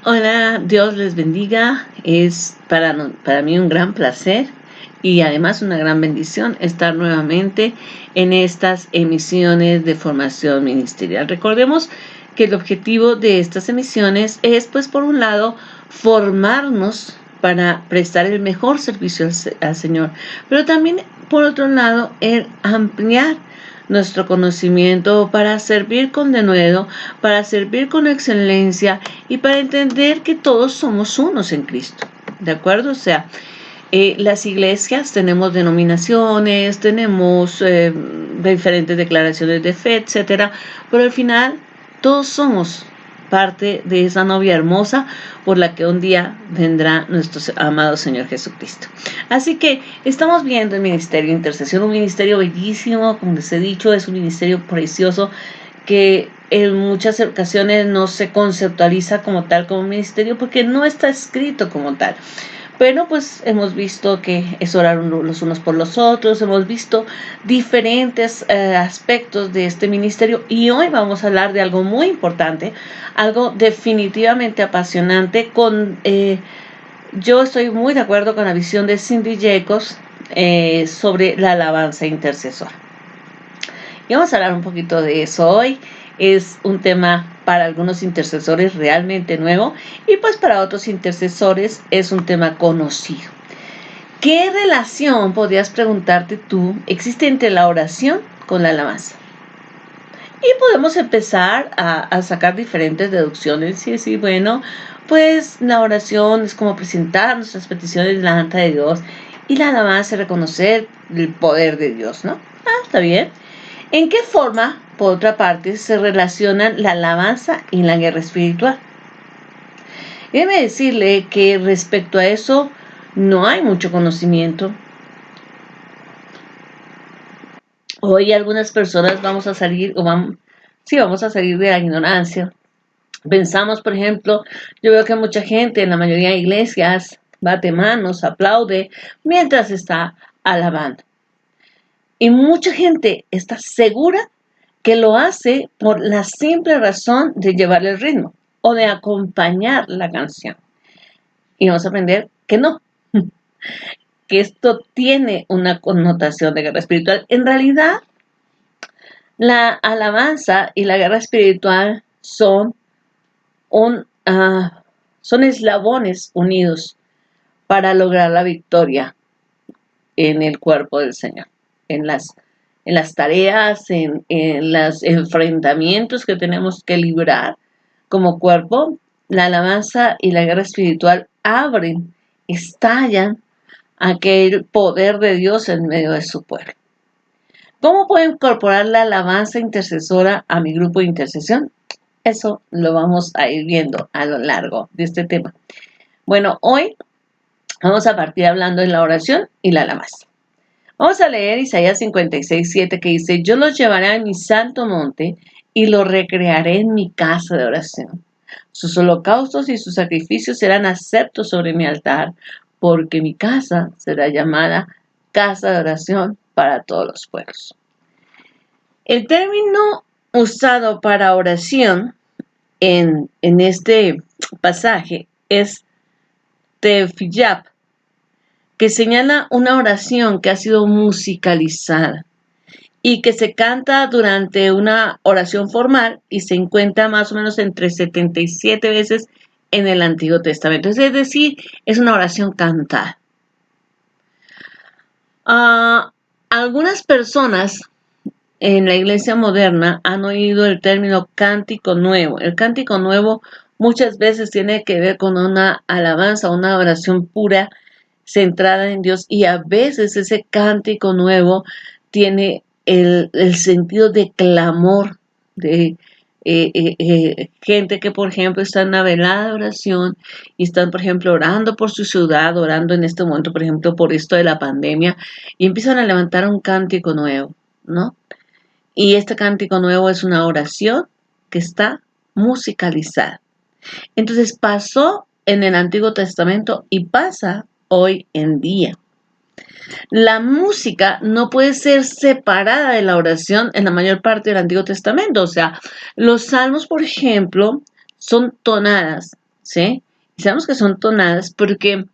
Hola, Dios les bendiga. Es para mí un gran placer y además una gran bendición estar nuevamente en estas emisiones de formación ministerial. Recordemos que el objetivo de estas emisiones es, pues, por un lado, formarnos para prestar el mejor servicio al Señor, pero también, por otro lado, el ampliar nuestro conocimiento para servir con denuedo, para servir con excelencia y para entender que todos somos unos en Cristo. ¿De acuerdo? O sea, las iglesias tenemos denominaciones, tenemos diferentes declaraciones de fe, etcétera, pero al final todos somos parte de esa novia hermosa por la que un día vendrá nuestro amado Señor Jesucristo. Así que estamos viendo el ministerio de intercesión, un ministerio bellísimo, como les he dicho, es un ministerio precioso que en muchas ocasiones no se conceptualiza como tal, como un ministerio, porque no está escrito como tal. Pero pues hemos visto que es orar los unos por los otros, hemos visto diferentes aspectos de este ministerio y hoy vamos a hablar de algo muy importante, algo definitivamente apasionante. Yo estoy muy de acuerdo con la visión de Cindy Jacobs sobre la alabanza intercesora. Y vamos a hablar un poquito de eso hoy. Es un tema para algunos intercesores realmente nuevo y pues para otros intercesores es un tema conocido. ¿Qué relación, podrías preguntarte tú, existe entre la oración con la alabanza? Y podemos empezar a sacar diferentes deducciones y decir, bueno, pues la oración es como presentar nuestras peticiones delante de Dios y la alabanza es reconocer el poder de Dios, ¿no? Está bien. ¿En qué forma, por otra parte, se relacionan la alabanza y la guerra espiritual? Déjeme decirle que respecto a eso no hay mucho conocimiento. Hoy algunas personas vamos a salir de la ignorancia. Pensamos, por ejemplo, yo veo que mucha gente en la mayoría de iglesias bate manos, aplaude mientras está alabando. Y mucha gente está segura que lo hace por la simple razón de llevarle el ritmo o de acompañar la canción. Y vamos a aprender que no, que esto tiene una connotación de guerra espiritual. En realidad, la alabanza y la guerra espiritual son son eslabones unidos para lograr la victoria en el cuerpo del Señor, en las tareas, en los enfrentamientos que tenemos que librar como cuerpo. La alabanza y la guerra espiritual abren, estallan aquel poder de Dios en medio de su pueblo. ¿Cómo puedo incorporar la alabanza intercesora a mi grupo de intercesión? Eso lo vamos a ir viendo a lo largo de este tema. Bueno, hoy vamos a partir hablando de la oración y la alabanza. Vamos a leer Isaías 56:7 que dice: yo los llevaré a mi santo monte y los recrearé en mi casa de oración. Sus holocaustos y sus sacrificios serán aceptos sobre mi altar, porque mi casa será llamada casa de oración para todos los pueblos. El término usado para oración en este pasaje es tefillab, que señala una oración que ha sido musicalizada y que se canta durante una oración formal y se encuentra más o menos entre 77 veces en el Antiguo Testamento. Es decir, es una oración cantada. Algunas personas en la iglesia moderna han oído el término cántico nuevo. El cántico nuevo muchas veces tiene que ver con una alabanza, una oración pura, centrada en Dios, y a veces ese cántico nuevo tiene el sentido de clamor, de gente que, por ejemplo, está en una velada de oración y están, por ejemplo, orando por su ciudad, orando en este momento, por ejemplo, por esto de la pandemia, y empiezan a levantar un cántico nuevo, ¿no? Y este cántico nuevo es una oración que está musicalizada. Entonces pasó en el Antiguo Testamento y pasa hoy en día. La música no puede ser separada de la oración en la mayor parte del Antiguo Testamento. O sea, los salmos, por ejemplo, son tonadas, ¿sí? Y sabemos que son tonadas porque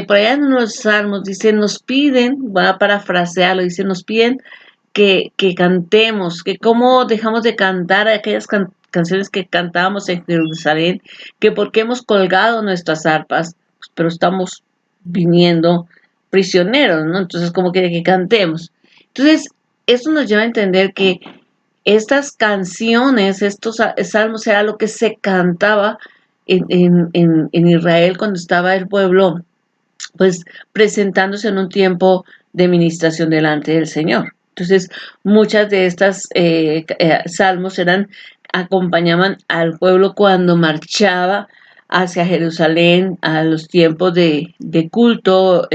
por allá en los salmos dice, nos piden, voy a parafrasearlo, dice, nos piden que cantemos, que cómo dejamos de cantar aquellas canciones que cantábamos en Jerusalén, que porque hemos colgado nuestras arpas, pero estamos viniendo prisioneros, ¿no? Entonces, como que cantemos. Entonces, eso nos lleva a entender que estas canciones, estos salmos, era lo que se cantaba en Israel cuando estaba el pueblo, pues presentándose en un tiempo de ministración delante del Señor. Entonces, muchas de estas salmos acompañaban al pueblo cuando marchaba hacia Jerusalén a los tiempos de culto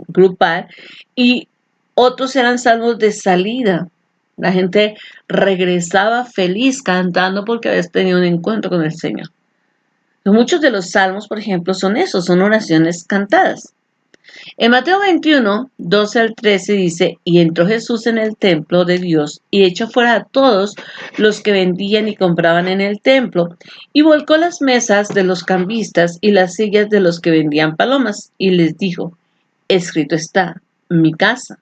grupal, y otros eran salmos de salida. La gente regresaba feliz cantando porque había tenido un encuentro con el Señor. Muchos de los salmos, por ejemplo, son esos, son oraciones cantadas. En Mateo 21, 12 al 13 dice, y entró Jesús en el templo de Dios y echó fuera a todos los que vendían y compraban en el templo, y volcó las mesas de los cambistas y las sillas de los que vendían palomas, y les dijo, escrito está, mi casa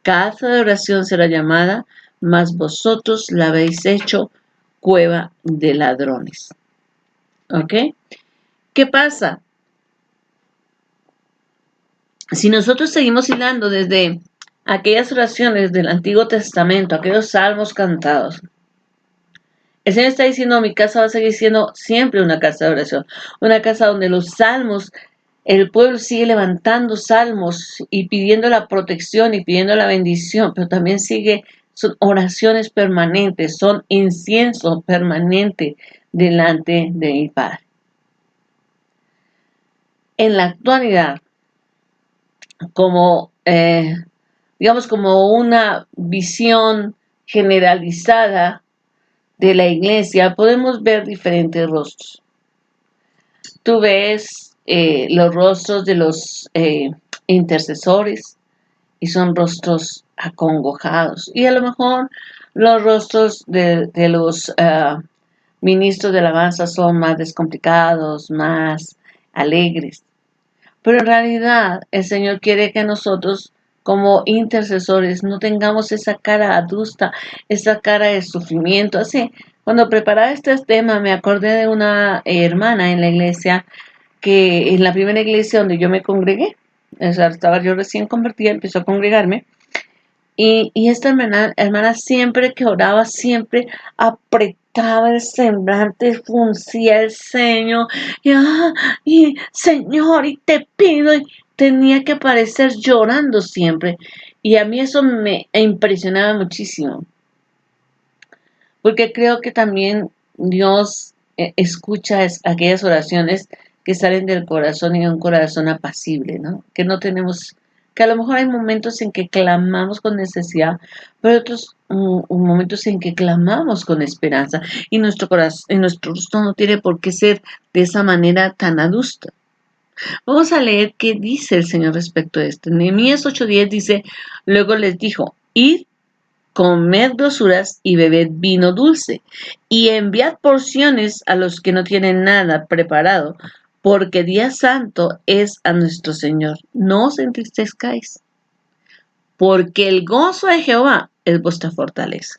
de oración será llamada, mas vosotros la habéis hecho cueva de ladrones. ¿Ok? ¿Qué pasa? Si nosotros seguimos hilando desde aquellas oraciones del Antiguo Testamento, aquellos salmos cantados, el Señor está diciendo, mi casa va a seguir siendo siempre una casa de oración, una casa donde los salmos, el pueblo sigue levantando salmos y pidiendo la protección y pidiendo la bendición, pero también son oraciones permanentes, son incienso permanente delante de mi Padre. En la actualidad, como digamos, como una visión generalizada de la iglesia, podemos ver diferentes rostros. Tú ves los rostros de los intercesores y son rostros acongojados. Y a lo mejor los rostros de los ministros de alabanza son más descomplicados, más alegres. Pero en realidad el Señor quiere que nosotros como intercesores no tengamos esa cara adusta, esa cara de sufrimiento. Así, cuando preparaba este tema me acordé de una hermana en la iglesia, que en la primera iglesia donde yo me congregué, o sea, estaba yo recién convertida, empezó a congregarme, y esta hermana siempre que oraba, siempre apretaba el semblante, fruncía el ceño, y Señor, y te pido, y tenía que parecer llorando siempre. Y a mí eso me impresionaba muchísimo, porque creo que también Dios escucha aquellas oraciones que salen del corazón, y un corazón apacible, ¿no? Que no tenemos, que a lo mejor hay momentos en que clamamos con necesidad, pero otros momentos en que clamamos con esperanza, y nuestro corazón, y nuestro rostro no tiene por qué ser de esa manera tan adusta. Vamos a leer qué dice el Señor respecto a esto. Nehemías 8:10 dice, luego les dijo, id, comed grosuras y bebed vino dulce, y enviad porciones a los que no tienen nada preparado, porque día santo es a nuestro Señor. No os entristezcáis, porque el gozo de Jehová es vuestra fortaleza.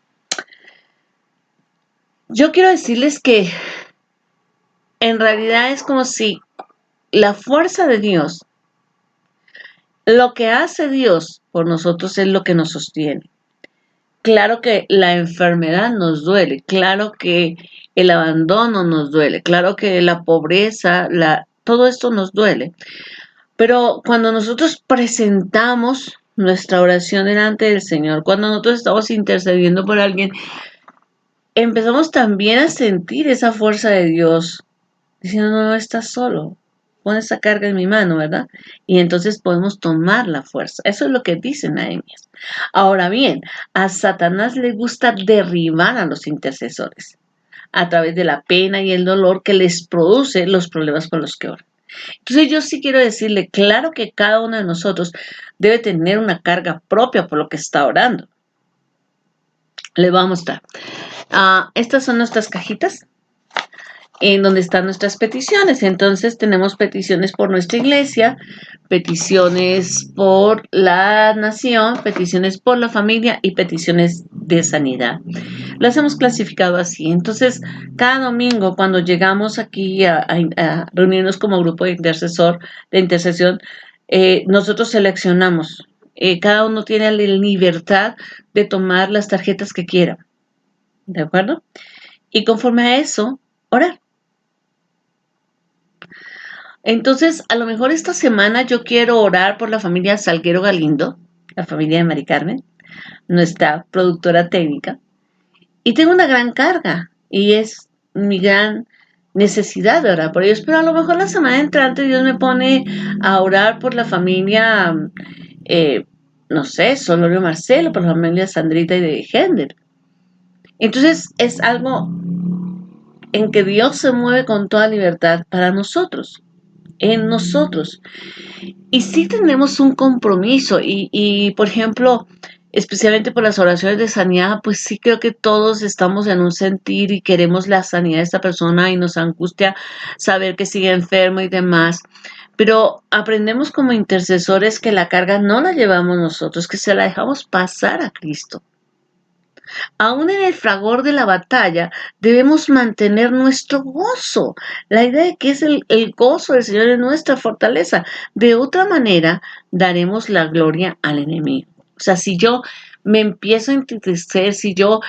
Yo quiero decirles que en realidad es como si la fuerza de Dios, lo que hace Dios por nosotros, es lo que nos sostiene. Claro que la enfermedad nos duele, claro que el abandono nos duele, claro que la pobreza, todo esto nos duele. Pero cuando nosotros presentamos nuestra oración delante del Señor, cuando nosotros estamos intercediendo por alguien, empezamos también a sentir esa fuerza de Dios, diciendo, no, no estás solo, pon esa carga en mi mano, ¿verdad? Y entonces podemos tomar la fuerza. Eso es lo que dice Nehemías. Ahora bien, a Satanás le gusta derribar a los intercesores a través de la pena y el dolor que les produce los problemas con los que oran. Entonces yo sí quiero decirle, claro que cada uno de nosotros debe tener una carga propia por lo que está orando. Les voy a mostrar. Estas son nuestras cajitas. en donde están nuestras peticiones. Entonces tenemos peticiones por nuestra iglesia, peticiones por la nación, peticiones por la familia y peticiones de sanidad. Las hemos clasificado así. Entonces, cada domingo cuando llegamos aquí a reunirnos como grupo de intercesión, nosotros seleccionamos. Cada uno tiene la libertad de tomar las tarjetas que quiera. ¿De acuerdo? Y conforme a eso, orar. Entonces, a lo mejor esta semana yo quiero orar por la familia Salguero Galindo, la familia de Mari Carmen, nuestra productora técnica, y tengo una gran carga, y es mi gran necesidad de orar por ellos, pero a lo mejor la semana entrante Dios me pone a orar por la familia, eh, no sé, Solorio Marcelo, por la familia Sandrita y de Gender. Entonces, es algo en que Dios se mueve con toda libertad para nosotros, en nosotros. Y sí tenemos un compromiso por ejemplo, especialmente por las oraciones de sanidad, pues sí creo que todos estamos en un sentir y queremos la sanidad de esta persona y nos angustia saber que sigue enfermo y demás. Pero aprendemos como intercesores que la carga no la llevamos nosotros, que se la dejamos pasar a Cristo. Aún en el fragor de la batalla, debemos mantener nuestro gozo. La idea de que es el gozo del Señor es nuestra fortaleza. De otra manera, daremos la gloria al enemigo. O sea, si yo me empiezo a entristecer, si yo,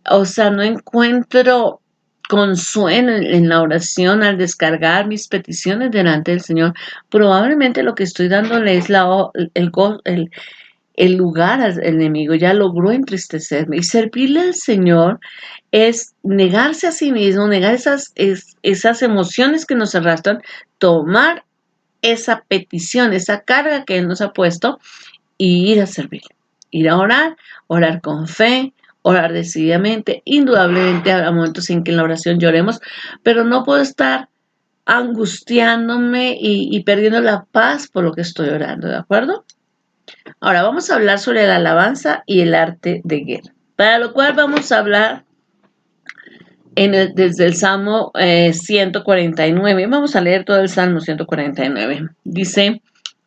no encuentro consuelo en la oración al descargar mis peticiones delante del Señor, probablemente lo que estoy dándole es el lugar al enemigo, ya logró entristecerme. Y servirle al Señor es negarse a sí mismo, negar esas emociones que nos arrastran, tomar esa petición, esa carga que Él nos ha puesto y ir a servirle. Ir a orar con fe, orar decididamente. Indudablemente habrá momentos en que en la oración lloremos, pero no puedo estar angustiándome y perdiendo la paz por lo que estoy orando, ¿de acuerdo? Ahora vamos a hablar sobre la alabanza y el arte de guerra, para lo cual vamos a hablar desde el Salmo 149. Vamos a leer todo el Salmo 149. Dice,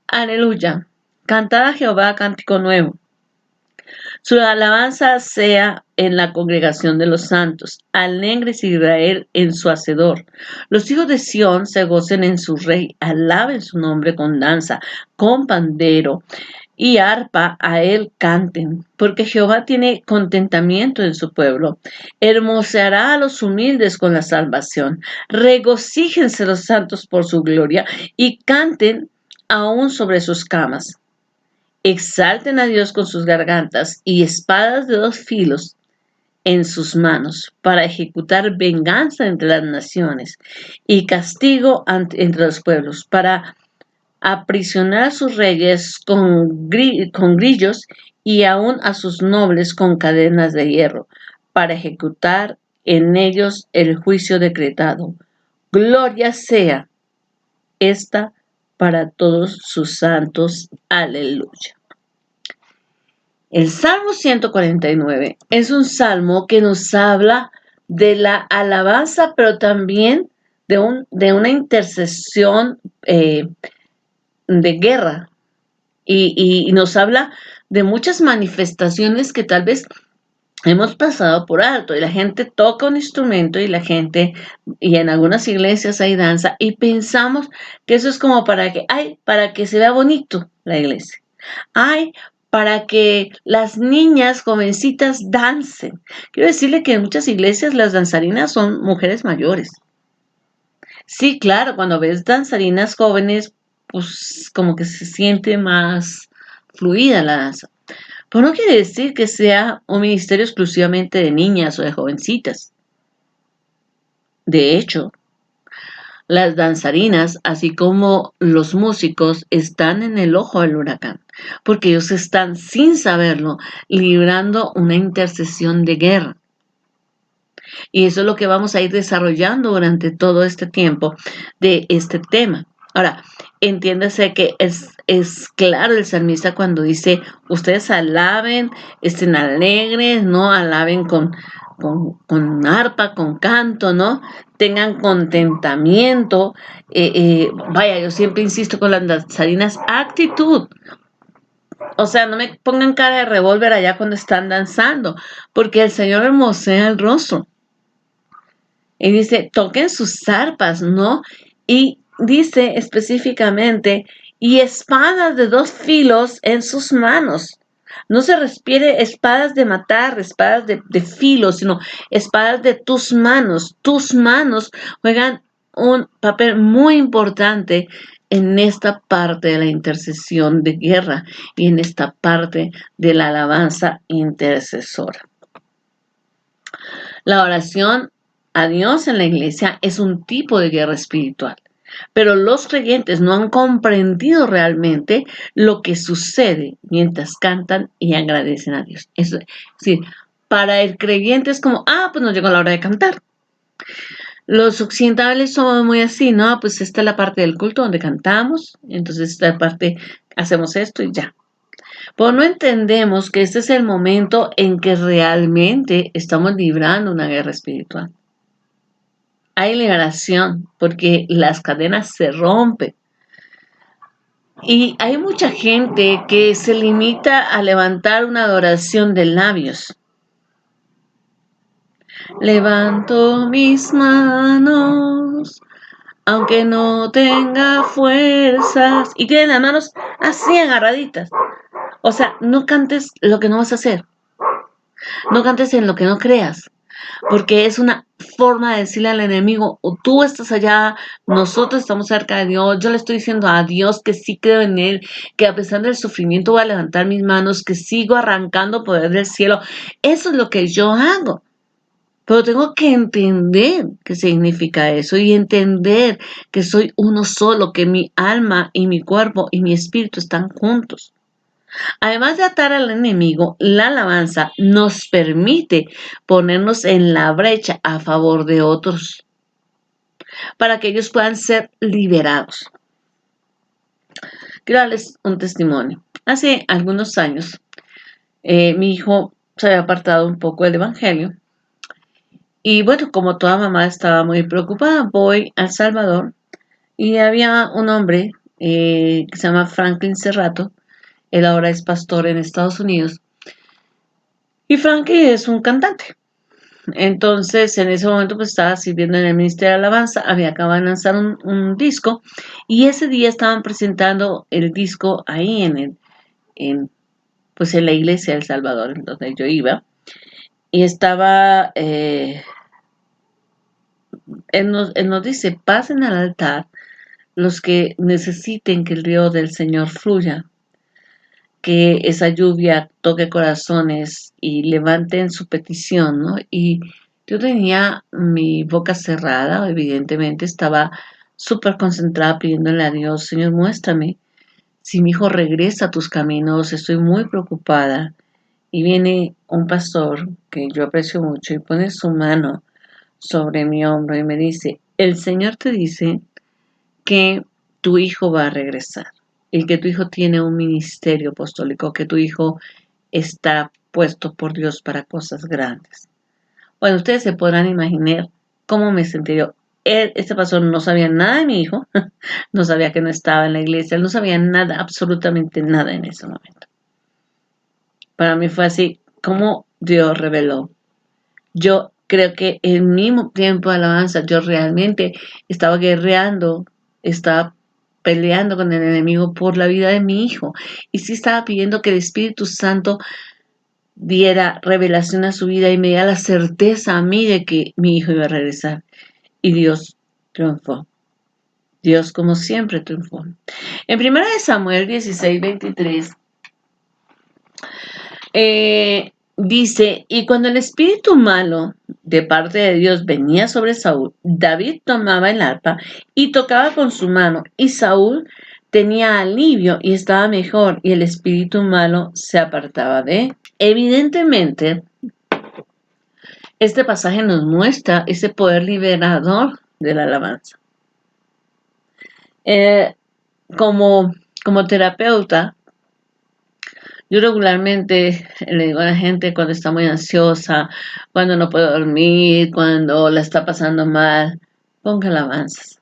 aleluya, cantad a Jehová cántico nuevo. Su alabanza sea en la congregación de los santos. Alegres Israel en su hacedor. Los hijos de Sión se gocen en su rey. Alaben su nombre con danza, con pandero y arpa a él canten, porque Jehová tiene contentamiento en su pueblo. Hermoseará a los humildes con la salvación. Regocíjense los santos por su gloria y canten aún sobre sus camas. Exalten a Dios con sus gargantas y espadas de 2 filos en sus manos para ejecutar venganza entre las naciones y castigo entre los pueblos, para aprisionar a sus reyes con grillos y aún a sus nobles con cadenas de hierro, para ejecutar en ellos el juicio decretado. Gloria sea esta para todos sus santos. Aleluya. El Salmo 149 es un salmo que nos habla de la alabanza, pero también de una intercesión de guerra. Y nos habla de muchas manifestaciones que tal vez hemos pasado por alto. Y la gente toca un instrumento y y en algunas iglesias hay danza, y pensamos que eso es como para que se vea bonito la iglesia. Para que las niñas jovencitas dancen. Quiero decirle que en muchas iglesias las danzarinas son mujeres mayores. Sí, claro, cuando ves danzarinas jóvenes, pues como que se siente más fluida la danza. Pero no quiere decir que sea un ministerio exclusivamente de niñas o de jovencitas. De hecho, las danzarinas, así como los músicos, están en el ojo del huracán, porque ellos están, sin saberlo, librando una intercesión de guerra. Y eso es lo que vamos a ir desarrollando durante todo este tiempo de este tema. Ahora, entiéndase que es claro el salmista cuando dice, ustedes alaben, estén alegres, no alaben con arpa, con canto, ¿no? Tengan contentamiento. Vaya, yo siempre insisto con las danzarinas, actitud. O sea, no me pongan cara de revólver allá cuando están danzando, porque el Señor hermosea el rostro. Y dice, toquen sus arpas, ¿no? Y dice específicamente, y espadas de 2 filos en sus manos. No se refiere espadas de matar, espadas de filo, sino espadas de tus manos. Tus manos juegan un papel muy importante en esta parte de la intercesión de guerra y en esta parte de la alabanza intercesora. La oración a Dios en la iglesia es un tipo de guerra espiritual, pero los creyentes no han comprendido realmente lo que sucede mientras cantan y agradecen a Dios. Es decir, para el creyente es como, pues no llegó la hora de cantar. Los occidentales somos muy así, ¿no? Pues esta es la parte del culto donde cantamos, entonces esta parte hacemos esto y ya. Pero no entendemos que este es el momento en que realmente estamos librando una guerra espiritual. Hay liberación porque las cadenas se rompen. Y hay mucha gente que se limita a levantar una adoración de labios. Levanto mis manos, aunque no tenga fuerzas. Y tienen las manos así agarraditas. O sea, no cantes lo que no vas a hacer. No cantes en lo que no creas. Porque es una forma de decirle al enemigo, o tú estás allá, nosotros estamos cerca de Dios, yo le estoy diciendo a Dios que sí creo en Él, que a pesar del sufrimiento voy a levantar mis manos, que sigo arrancando poder del cielo. Eso es lo que yo hago. Pero tengo que entender qué significa eso y entender que soy uno solo, que mi alma y mi cuerpo y mi espíritu están juntos. Además de atar al enemigo, la alabanza nos permite ponernos en la brecha a favor de otros para que ellos puedan ser liberados. Quiero darles un testimonio. Hace algunos años, mi hijo se había apartado un poco del evangelio y bueno, como toda mamá estaba muy preocupada, voy a El Salvador y había un hombre que se llama Franklin Cerrato. Él ahora es pastor en Estados Unidos. Y Frankie es un cantante. Entonces, en ese momento, pues estaba sirviendo en el Ministerio de Alabanza, había acabado de lanzar un disco, y ese día estaban presentando el disco ahí pues en la iglesia de El Salvador, donde yo iba, y estaba, él nos dice, pasen al altar los que necesiten que el río del Señor fluya, que esa lluvia toque corazones y levanten su petición, ¿no? Y yo tenía mi boca cerrada, evidentemente estaba súper concentrada pidiéndole a Dios, Señor, muéstrame si mi hijo regresa a tus caminos, estoy muy preocupada. Y viene un pastor que yo aprecio mucho y pone su mano sobre mi hombro y me dice, el Señor te dice que tu hijo va a regresar y que tu hijo tiene un ministerio apostólico, que tu hijo está puesto por Dios para cosas grandes. Bueno, ustedes se podrán imaginar cómo me sentí yo. Este pastor no sabía nada de mi hijo, no sabía que no estaba en la iglesia, él no sabía nada, absolutamente nada en ese momento. Para mí fue así, como Dios reveló. Yo creo que en mi tiempo de alabanza yo realmente estaba guerreando, estaba peleando con el enemigo por la vida de mi hijo. Y sí estaba pidiendo que el Espíritu Santo diera revelación a su vida y me diera la certeza a mí de que mi hijo iba a regresar. Y Dios triunfó. Dios, como siempre, triunfó. En 1 Samuel 16:23, dice, y cuando el espíritu malo de parte de Dios venía sobre Saúl, David tomaba el arpa y tocaba con su mano, y Saúl tenía alivio y estaba mejor, y el espíritu malo se apartaba de él. Evidentemente, este pasaje nos muestra ese poder liberador de la alabanza. Como terapeuta, Yo regularmente le digo a la gente cuando está muy ansiosa, cuando no puede dormir, cuando la está pasando mal, ponga alabanzas.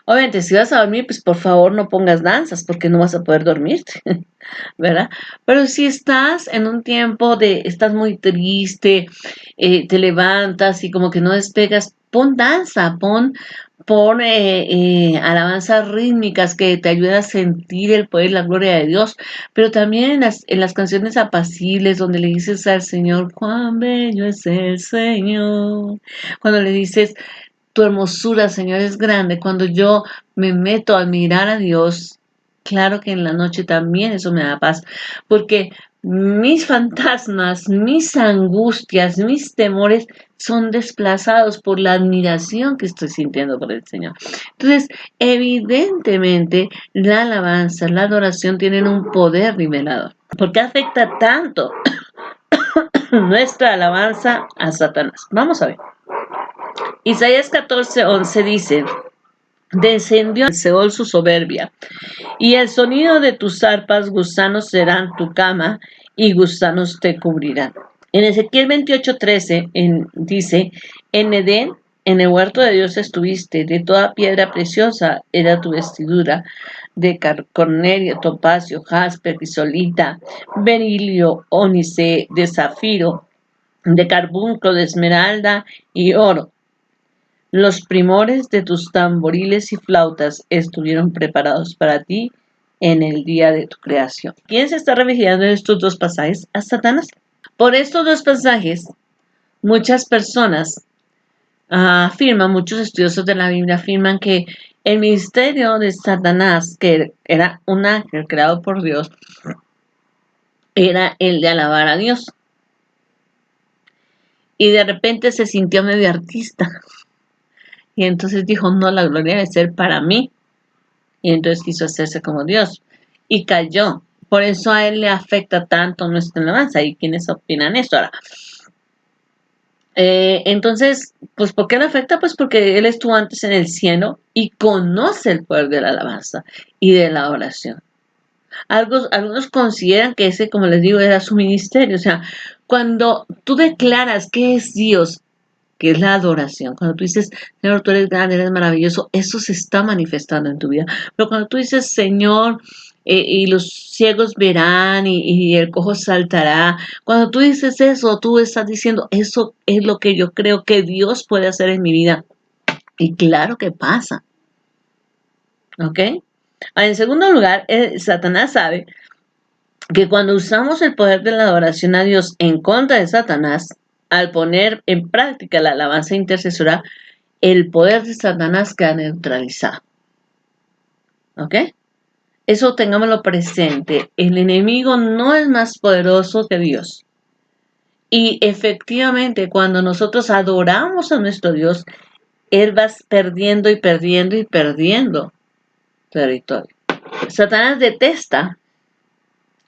Obviamente, si vas a dormir, pues por favor no pongas danzas porque no vas a poder dormirte, ¿verdad? Pero si estás en un tiempo estás muy triste, te levantas y como que no despegas, pon danza, pon alabanzas rítmicas que te ayuden a sentir el poder y la gloria de Dios, pero también en las canciones apacibles donde le dices al Señor, cuán bello es el Señor, cuando le dices, tu hermosura, Señor, es grande. Cuando yo me meto a mirar a Dios, claro que en la noche también eso me da paz, porque mis fantasmas, mis angustias, mis temores son desplazados por la admiración que estoy sintiendo por el Señor. Entonces, evidentemente, la alabanza, la adoración tienen un poder nivelador. ¿Por qué afecta tanto nuestra alabanza a Satanás? Vamos a ver. Isaías 14:11 dice, descendió al Seol su soberbia, y el sonido de tus arpas gusanos serán tu cama, y gusanos te cubrirán. En Ezequiel 28:13 dice, en Edén, en el huerto de Dios estuviste, de toda piedra preciosa era tu vestidura, de cornelio, topacio, jaspe, crisolita, berilio, ónice, de zafiro, de carbunclo, de esmeralda y oro. Los primores de tus tamboriles y flautas estuvieron preparados para ti en el día de tu creación. ¿Quién se está refiriendo en estos dos pasajes? A Satanás. Por estos dos pasajes, muchas personas afirman, muchos estudiosos de la Biblia afirman que el ministerio de Satanás, que era un ángel creado por Dios, era el de alabar a Dios. Y de repente se sintió medio artista. Y entonces dijo, no, la gloria debe ser para mí. Y entonces quiso hacerse como Dios. Y cayó. Por eso a él le afecta tanto nuestra alabanza. ¿Y quiénes opinan esto? Ahora, entonces, pues ¿por qué le afecta? Pues porque él estuvo antes en el cielo y conoce el poder de la alabanza y de la oración. Algunos consideran que ese, como les digo, era su ministerio. O sea, cuando tú declaras que es Dios, que es la adoración. Cuando tú dices, Señor, tú eres grande, eres maravilloso, eso se está manifestando en tu vida. Pero cuando tú dices, Señor, y los ciegos verán y el cojo saltará, cuando tú dices eso, tú estás diciendo, eso es lo que yo creo que Dios puede hacer en mi vida. Y claro que pasa. ¿Ok? En segundo lugar, Satanás sabe que cuando usamos el poder de la adoración a Dios en contra de Satanás, al poner en práctica la alabanza intercesora, el poder de Satanás queda neutralizado. ¿Ok? Eso tengámoslo presente. El enemigo no es más poderoso que Dios. Y efectivamente, cuando nosotros adoramos a nuestro Dios, Él va perdiendo y perdiendo y perdiendo territorio. Satanás detesta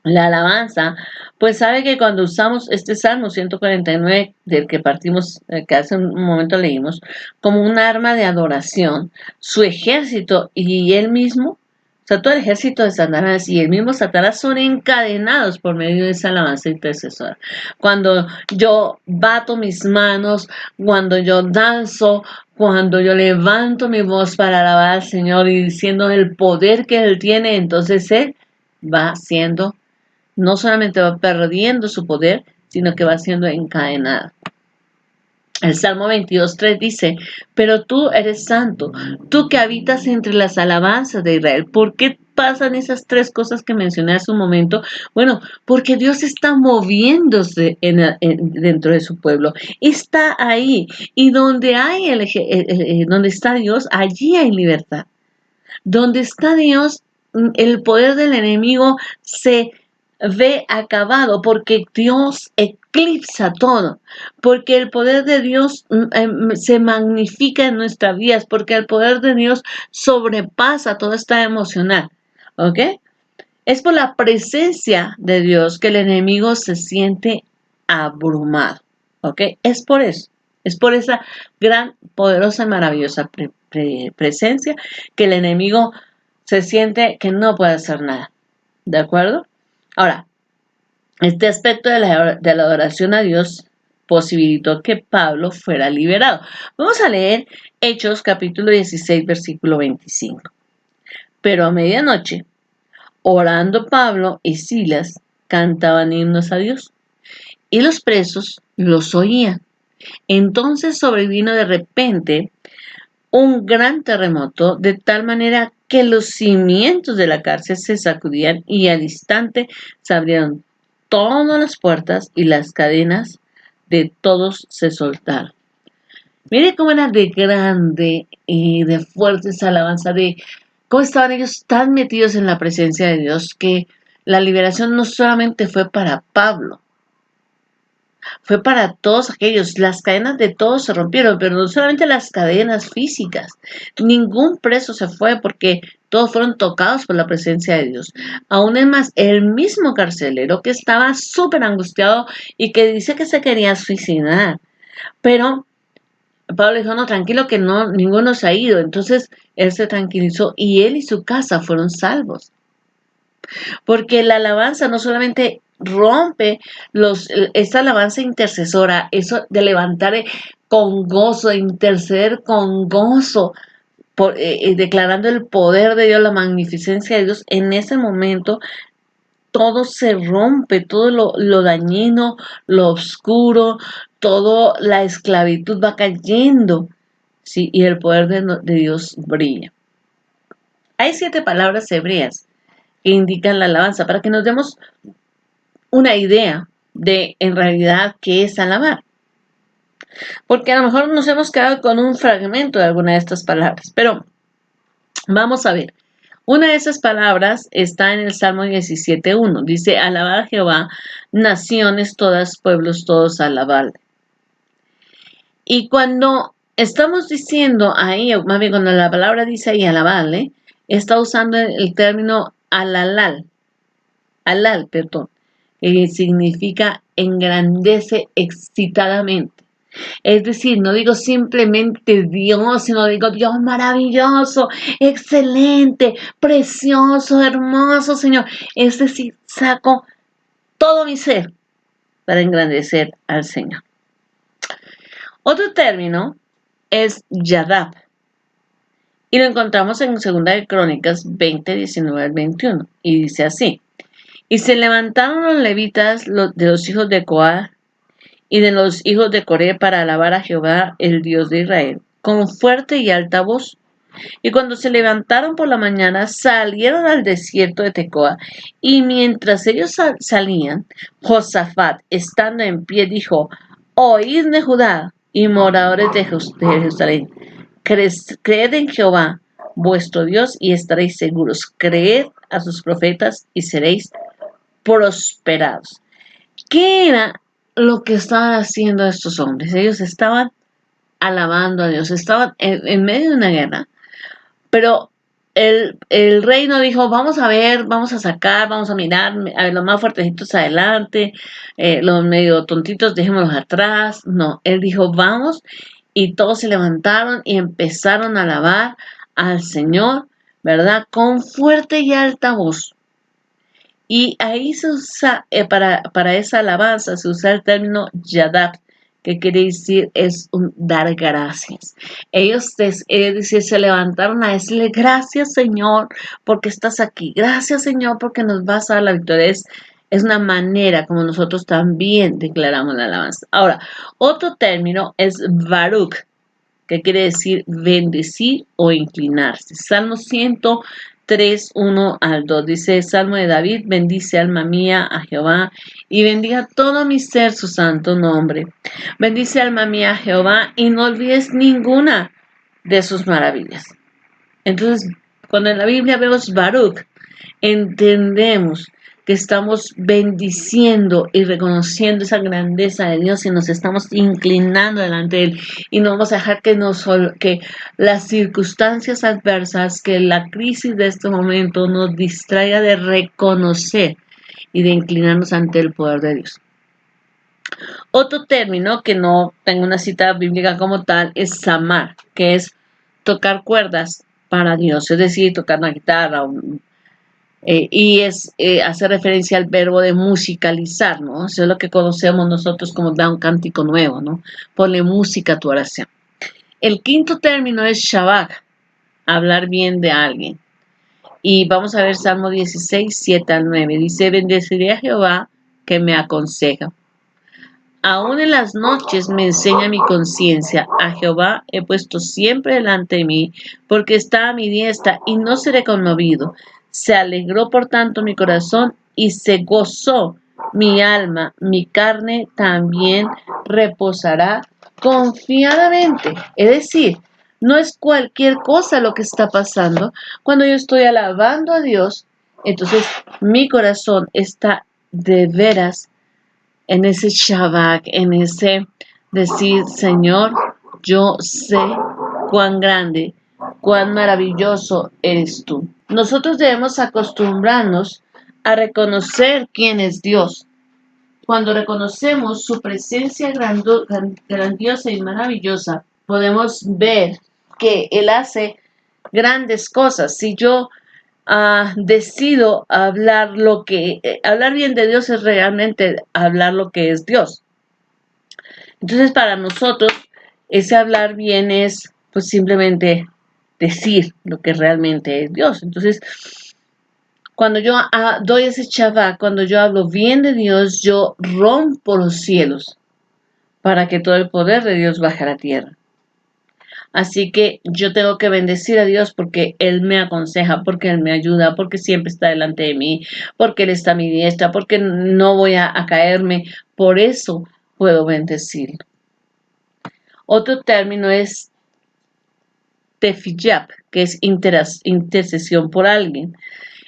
la alabanza, pues sabe que cuando usamos este Salmo 149, del que partimos, que hace un momento leímos, como un arma de adoración, su ejército y él mismo, o sea, todo el ejército de Satanás y el mismo Satanás son encadenados por medio de esa alabanza intercesora. Cuando yo bato mis manos, cuando yo danzo, cuando yo levanto mi voz para alabar al Señor y diciendo el poder que Él tiene, entonces Él va siendo, no solamente va perdiendo su poder, sino que va siendo encadenada. El Salmo 22:3 dice, pero tú eres santo, tú que habitas entre las alabanzas de Israel. ¿Por qué pasan esas tres cosas que mencioné hace un momento? Bueno, porque Dios está moviéndose dentro de su pueblo. Está ahí. Y donde donde está Dios, allí hay libertad. Donde está Dios, el poder del enemigo se ve acabado porque Dios eclipsa todo, porque el poder de Dios se magnifica en nuestras vidas, porque el poder de Dios sobrepasa todo está emocional, ¿ok? Es por la presencia de Dios que el enemigo se siente abrumado, ¿ok? Es por eso, es por esa gran, poderosa y maravillosa presencia que el enemigo se siente que no puede hacer nada, ¿de acuerdo? Ahora, este aspecto de la adoración a Dios posibilitó que Pablo fuera liberado. Vamos a leer Hechos capítulo 16, versículo 25. Pero a medianoche, orando Pablo y Silas, cantaban himnos a Dios, y los presos los oían. Entonces sobrevino de repente un gran terremoto, de tal manera que los cimientos de la cárcel se sacudían y al instante se abrieron todas las puertas y las cadenas de todos se soltaron. Mire cómo era de grande y de fuerte esa alabanza, de cómo estaban ellos tan metidos en la presencia de Dios, que la liberación no solamente fue para Pablo, fue para todos aquellos. Las cadenas de todos se rompieron, pero no solamente las cadenas físicas. Ningún preso se fue porque todos fueron tocados por la presencia de Dios. Aún es más, el mismo carcelero que estaba súper angustiado y que dice que se quería suicidar. Pero Pablo dijo, no, tranquilo que no, ninguno se ha ido. Entonces él se tranquilizó y él y su casa fueron salvos. Porque la alabanza no solamente rompe esta alabanza intercesora, eso de levantar con gozo, de interceder con gozo, declarando el poder de Dios, la magnificencia de Dios, en ese momento todo se rompe, todo lo dañino, lo oscuro, toda la esclavitud va cayendo, ¿sí? Y el poder de Dios brilla. Hay 7 palabras hebreas que indican la alabanza para que nos demos una idea de en realidad qué es alabar. Porque a lo mejor nos hemos quedado con un fragmento de alguna de estas palabras, pero vamos a ver. Una de esas palabras está en el Salmo 17:1. Dice, alabad a Jehová, naciones todas, pueblos todos, alabadle. Y cuando estamos diciendo ahí, más bien cuando la palabra dice ahí alabadle, está usando el término alal, perdón, que significa engrandece excitadamente. Es decir, no digo simplemente Dios, sino digo Dios maravilloso, excelente, precioso, hermoso, Señor. Es decir, saco todo mi ser para engrandecer al Señor. Otro término es Yadab. Y lo encontramos en 2 de Crónicas 20, 19 al 21. Y dice así. Y se levantaron los levitas de los hijos de Coat y de los hijos de Coré para alabar a Jehová, el Dios de Israel, con fuerte y alta voz. Y cuando se levantaron por la mañana, salieron al desierto de Tecoa, y mientras ellos salían, Josafat, estando en pie, dijo, oídme Judá y moradores de Jerusalén, creed en Jehová, vuestro Dios, y estaréis seguros. Creed a sus profetas y seréis prosperados. ¿Qué era lo que estaban haciendo estos hombres? Ellos estaban alabando a Dios, estaban en medio de una guerra, pero el rey no dijo, vamos a ver, vamos a sacar, vamos a mirar, a ver, los más fuertecitos adelante, los medio tontitos dejémoslos atrás. No, él dijo, vamos, y todos se levantaron y empezaron a alabar al Señor, ¿verdad? Con fuerte y alta voz. Y ahí se usa, para esa alabanza, se usa el término yadab, que quiere decir es un dar gracias. Ellos, es decir, se levantaron a decirle, gracias Señor, porque estás aquí. Gracias Señor, porque nos vas a dar la victoria. Es una manera como nosotros también declaramos la alabanza. Ahora, otro término es Baruch, que quiere decir bendecir o inclinarse. Salmo 103, 1 al 2. Dice, Salmo de David, bendice alma mía a Jehová y bendiga todo mi ser su santo nombre. Bendice alma mía a Jehová y no olvides ninguna de sus maravillas. Entonces, cuando en la Biblia vemos Baruch, entendemos que estamos bendiciendo y reconociendo esa grandeza de Dios y nos estamos inclinando delante de Él y no vamos a dejar que las circunstancias adversas, que la crisis de este momento nos distraiga de reconocer y de inclinarnos ante el poder de Dios. Otro término que no tengo una cita bíblica como tal es samar, que es tocar cuerdas para Dios, es decir, tocar una guitarra, Hace referencia al verbo de musicalizar, ¿no? Eso es lo que conocemos nosotros como dar un cántico nuevo, ¿no? Ponle música a tu oración. El quinto término es shabak, hablar bien de alguien. Y vamos a ver Salmo 16, 7 al 9. Dice, bendeciré a Jehová que me aconseja. Aún en las noches me enseña mi conciencia. A Jehová he puesto siempre delante de mí, porque está a mi diestra y no seré conmovido. Se alegró por tanto mi corazón y se gozó mi alma. Mi carne también reposará confiadamente. Es decir, no es cualquier cosa lo que está pasando. Cuando yo estoy alabando a Dios, entonces mi corazón está de veras en ese Shabbat, en ese decir, Señor, yo sé cuán grande, cuán maravilloso eres tú. Nosotros debemos acostumbrarnos a reconocer quién es Dios. Cuando reconocemos su presencia grandiosa y maravillosa, podemos ver que Él hace grandes cosas. Si yo decido hablar bien de Dios es realmente hablar lo que es Dios. Entonces para nosotros ese hablar bien es pues simplemente decir lo que realmente es Dios. Entonces cuando yo doy ese Shabbat, cuando yo hablo bien de Dios, yo rompo los cielos para que todo el poder de Dios baje a la tierra. Así que yo tengo que bendecir a Dios porque Él me aconseja, porque Él me ayuda, porque siempre está delante de mí, porque Él está a mi diestra, porque no voy a caerme. Por eso puedo bendecirlo. Otro término es tefillab, que es intercesión por alguien.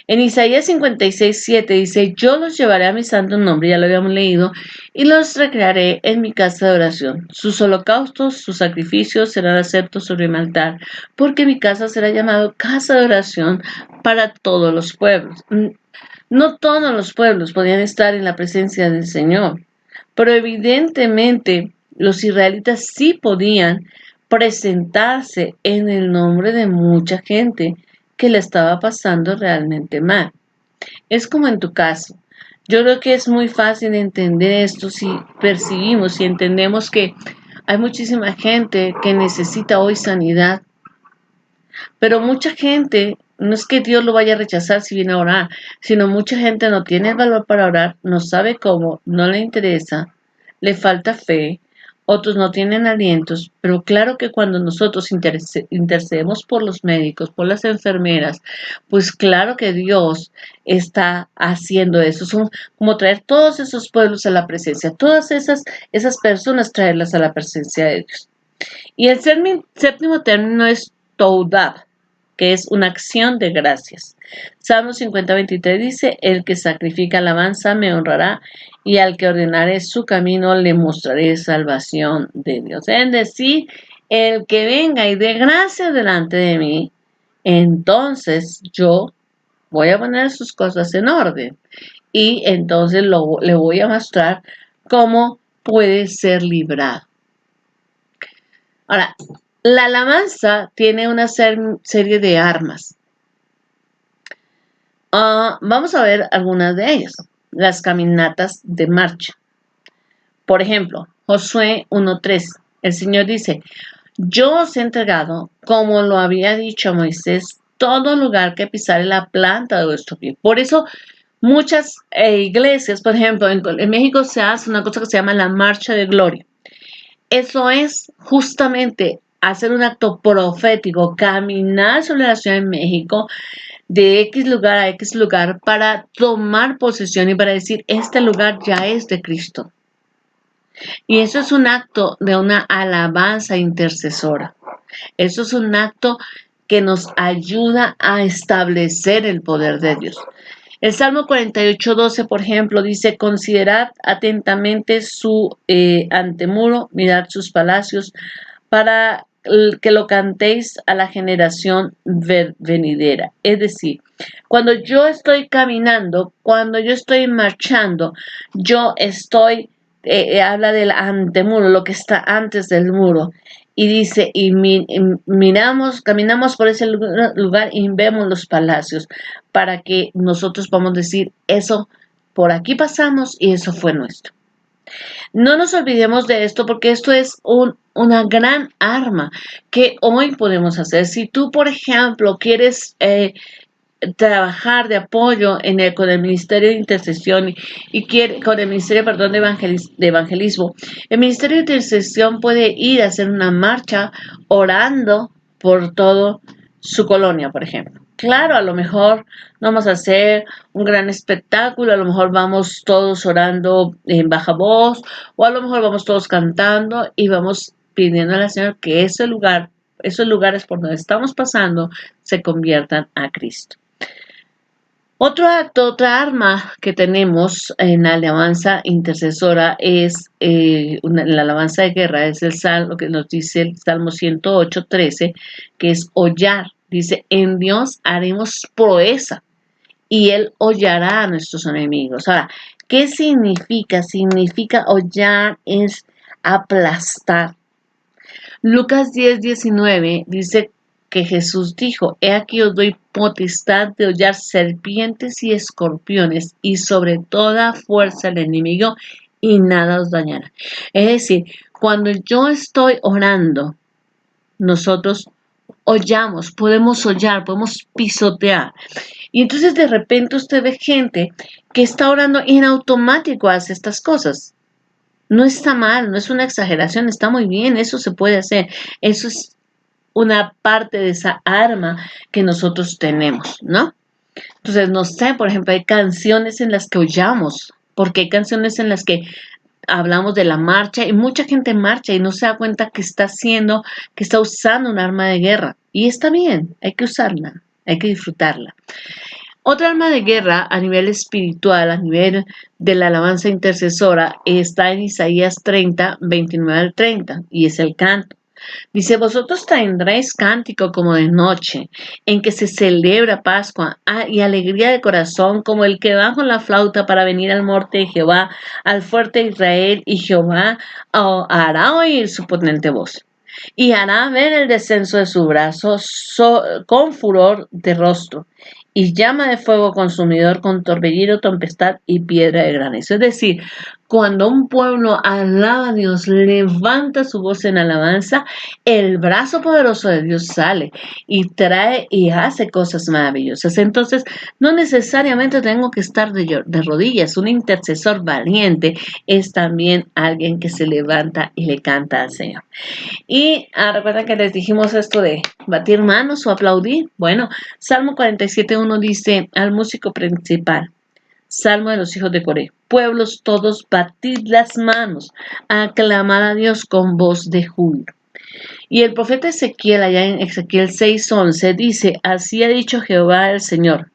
En Isaías 56, 7 dice, yo los llevaré a mi santo nombre, ya lo habíamos leído, y los recrearé en mi casa de oración. Sus holocaustos, sus sacrificios serán aceptos sobre mi altar, porque mi casa será llamada casa de oración para todos los pueblos. No todos los pueblos podían estar en la presencia del Señor, pero evidentemente los israelitas sí podían presentarse en el nombre de mucha gente que le estaba pasando realmente mal. Es como en tu caso. Yo creo que es muy fácil entender esto si percibimos y entendemos que hay muchísima gente que necesita hoy sanidad, pero mucha gente, no es que Dios lo vaya a rechazar si viene a orar, sino mucha gente no tiene el valor para orar, no sabe cómo, no le interesa, le falta fe, otros no tienen alientos, pero claro que cuando nosotros intercedemos por los médicos, por las enfermeras, pues claro que Dios está haciendo eso. Son como traer todos esos pueblos a la presencia, todas esas personas traerlas a la presencia de Dios. Y el séptimo término es Toudab, que es una acción de gracias. Salmo 50:23 dice, el que sacrifica alabanza me honrará y al que ordenare su camino le mostraré salvación de Dios. Es decir, el que venga y dé gracias delante de mí, entonces yo voy a poner sus cosas en orden y entonces le voy a mostrar cómo puede ser librado. Ahora, la alabanza tiene una serie de armas. Vamos a ver algunas de ellas. Las caminatas de marcha. Por ejemplo, Josué 1:3. El Señor dice, yo os he entregado, como lo había dicho a Moisés, todo lugar que pisare la planta de vuestro pie. Por eso muchas iglesias, por ejemplo, en México se hace una cosa que se llama la marcha de gloria. Eso es justamente hacer un acto profético, caminar sobre la Ciudad de México de X lugar a X lugar para tomar posesión y para decir, este lugar ya es de Cristo. Y eso es un acto de una alabanza intercesora. Eso es un acto que nos ayuda a establecer el poder de Dios. El Salmo 48:12, por ejemplo, dice, considerad atentamente su antemuro, mirad sus palacios, para que lo cantéis a la generación venidera. Es decir, cuando yo estoy caminando, cuando yo estoy marchando, yo estoy, habla del antemuro, lo que está antes del muro. Y dice, caminamos por ese lugar y vemos los palacios para que nosotros podamos decir, eso, por aquí pasamos y eso fue nuestro. No nos olvidemos de esto porque esto es una gran arma que hoy podemos hacer. Si tú, por ejemplo, quieres trabajar de apoyo con el ministerio de intercesión con el ministerio, perdón, de evangelismo. El ministerio de intercesión puede ir a hacer una marcha orando por todo su colonia, por ejemplo. Claro, a lo mejor no vamos a hacer un gran espectáculo, a lo mejor vamos todos orando en baja voz, o a lo mejor vamos todos cantando y vamos pidiendo al Señor que esos lugares por donde estamos pasando se conviertan a Cristo. Otro acto, otra arma que tenemos en la alabanza intercesora es la alabanza de guerra, es el salmo que nos dice el Salmo 108:13, que es hollar. Dice, en Dios haremos proeza y Él hollará a nuestros enemigos. Ahora, ¿qué significa? Significa hollar es aplastar. Lucas 10:19 dice que Jesús dijo, he aquí os doy potestad de hollar serpientes y escorpiones y sobre toda fuerza del enemigo y nada os dañará. Es decir, cuando yo estoy orando, nosotros hollamos, podemos hollar, podemos pisotear. Y entonces de repente usted ve gente que está orando y en automático hace estas cosas. No está mal, no es una exageración, está muy bien, eso se puede hacer. Eso es una parte de esa arma que nosotros tenemos, ¿no? Entonces, no sé, por ejemplo, hay canciones en las que oyamos, porque hay canciones en las que hablamos de la marcha y mucha gente marcha y no se da cuenta que que está usando un arma de guerra. Y está bien, hay que usarla, hay que disfrutarla. Otra arma de guerra a nivel espiritual, a nivel de la alabanza intercesora, está en Isaías 30:29-30, y es el canto. Dice, vosotros tendréis cántico como de noche, en que se celebra Pascua, y alegría de corazón, como el que va con la flauta para venir al monte de Jehová, al fuerte de Israel, y Jehová hará oír su potente voz. Y hará ver el descenso de su brazo con furor de rostro, y llama de fuego consumidor con torbellino, tempestad y piedra de granizo. Es decir, cuando un pueblo alaba a Dios, levanta su voz en alabanza, el brazo poderoso de Dios sale y trae y hace cosas maravillosas. Entonces, no necesariamente tengo que estar de rodillas. Un intercesor valiente es también alguien que se levanta y le canta al Señor. Y recuerden que les dijimos esto de batir manos o aplaudir. Bueno, Salmo 47:1 dice al músico principal, Salmo de los hijos de Coré, pueblos todos, batid las manos, aclamad a Dios con voz de júbilo. Y el profeta Ezequiel, allá en Ezequiel 6:11, dice, así ha dicho Jehová el Señor,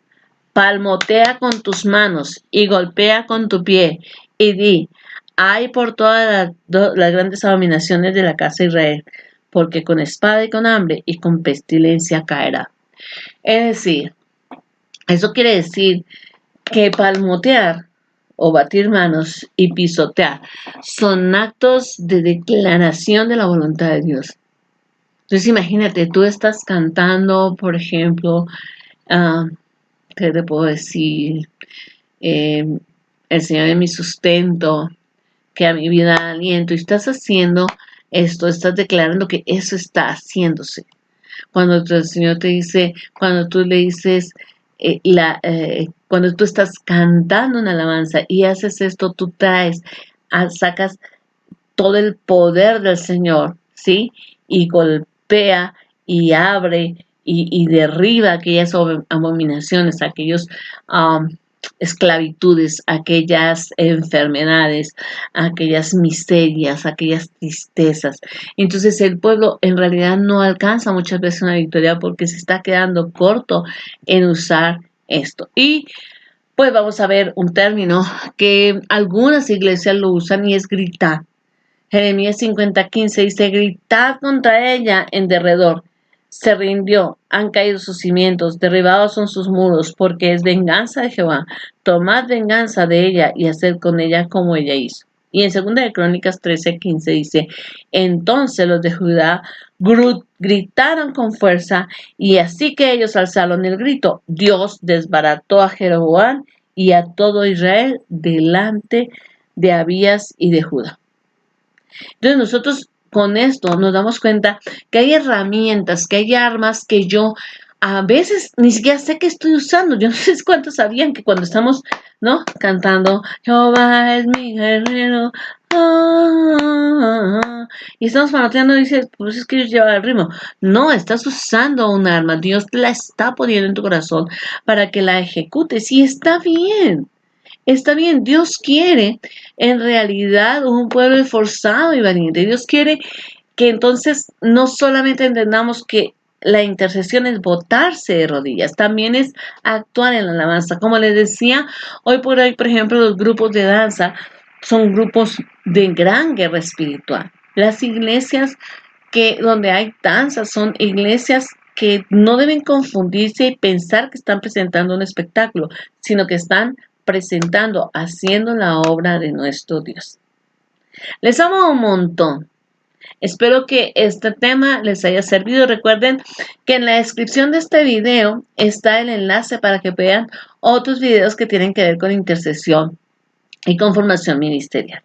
palmotea con tus manos y golpea con tu pie y di, hay por todas las grandes abominaciones de la casa de Israel, porque con espada y con hambre y con pestilencia caerá. Es decir, eso quiere decir que palmotear o batir manos y pisotear son actos de declaración de la voluntad de Dios. Entonces imagínate, tú estás cantando, por ejemplo, ¿qué te puedo decir? El Señor es mi sustento, que a mi vida da aliento, y estás haciendo esto, estás declarando que eso está haciéndose. Cuando el Señor te dice, cuando tú le dices, cuando tú estás cantando una alabanza y haces esto, tú sacas todo el poder del Señor, ¿sí? Y golpea y abre y derriba aquellas abominaciones, aquellos esclavitudes, aquellas enfermedades, aquellas miserias, aquellas tristezas. Entonces el pueblo en realidad no alcanza muchas veces una victoria porque se está quedando corto en usar esto. Y pues vamos a ver un término que algunas iglesias lo usan y es gritar. Jeremías 50:15 dice, gritad contra ella en derredor. Se rindió, han caído sus cimientos, derribados son sus muros, porque es venganza de Jehová. Tomad venganza de ella y haced con ella como ella hizo. Y en 2 de Crónicas 13:15 dice, entonces los de Judá gritaron con fuerza, y así que ellos alzaron el grito, Dios desbarató a Jeroboam y a todo Israel delante de Abías y de Judá. Entonces nosotros con esto nos damos cuenta que hay herramientas, que hay armas que yo a veces ni siquiera sé que estoy usando. Yo no sé cuántos sabían que cuando estamos, ¿no? Cantando, Jehová es mi guerrero, y estamos manoteando y dices, pues es que yo llevo el ritmo. No, estás usando un arma. Dios te la está poniendo en tu corazón para que la ejecutes. Y está bien. Está bien, Dios quiere en realidad un pueblo esforzado y valiente. Dios quiere que entonces no solamente entendamos que la intercesión es botarse de rodillas, también es actuar en la alabanza. Como les decía, hoy por hoy, por ejemplo, los grupos de danza son grupos de gran guerra espiritual. Las iglesias donde hay danza son iglesias que no deben confundirse y pensar que están presentando un espectáculo, sino que están presentando, haciendo la obra de nuestro Dios. Les amo un montón. Espero que este tema les haya servido. Recuerden que en la descripción de este video está el enlace para que vean otros videos que tienen que ver con intercesión y con formación ministerial.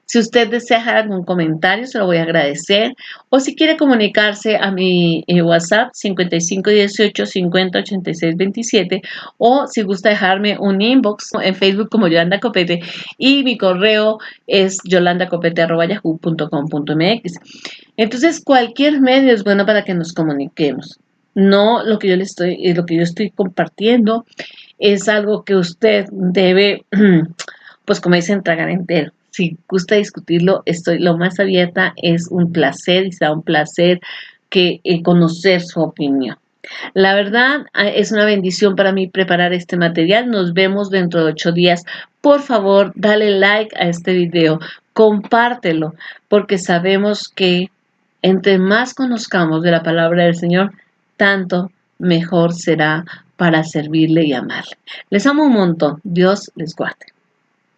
Si usted desea dejar algún comentario, se lo voy a agradecer. O si quiere comunicarse a mi WhatsApp 5518508627, o si gusta dejarme un inbox en Facebook como Yolanda Copete, y mi correo es yolandacopete@yahoo.com.mx. Entonces, cualquier medio es bueno para que nos comuniquemos. No lo que yo estoy compartiendo es algo que usted debe, pues como dicen, tragar entero. Si gusta discutirlo, estoy lo más abierta. Es un placer y será un placer conocer su opinión. La verdad, es una bendición para mí preparar este material. Nos vemos dentro de 8 días. Por favor, dale like a este video, compártelo, porque sabemos que entre más conozcamos de la palabra del Señor, tanto mejor será para servirle y amarle. Les amo un montón. Dios les guarde.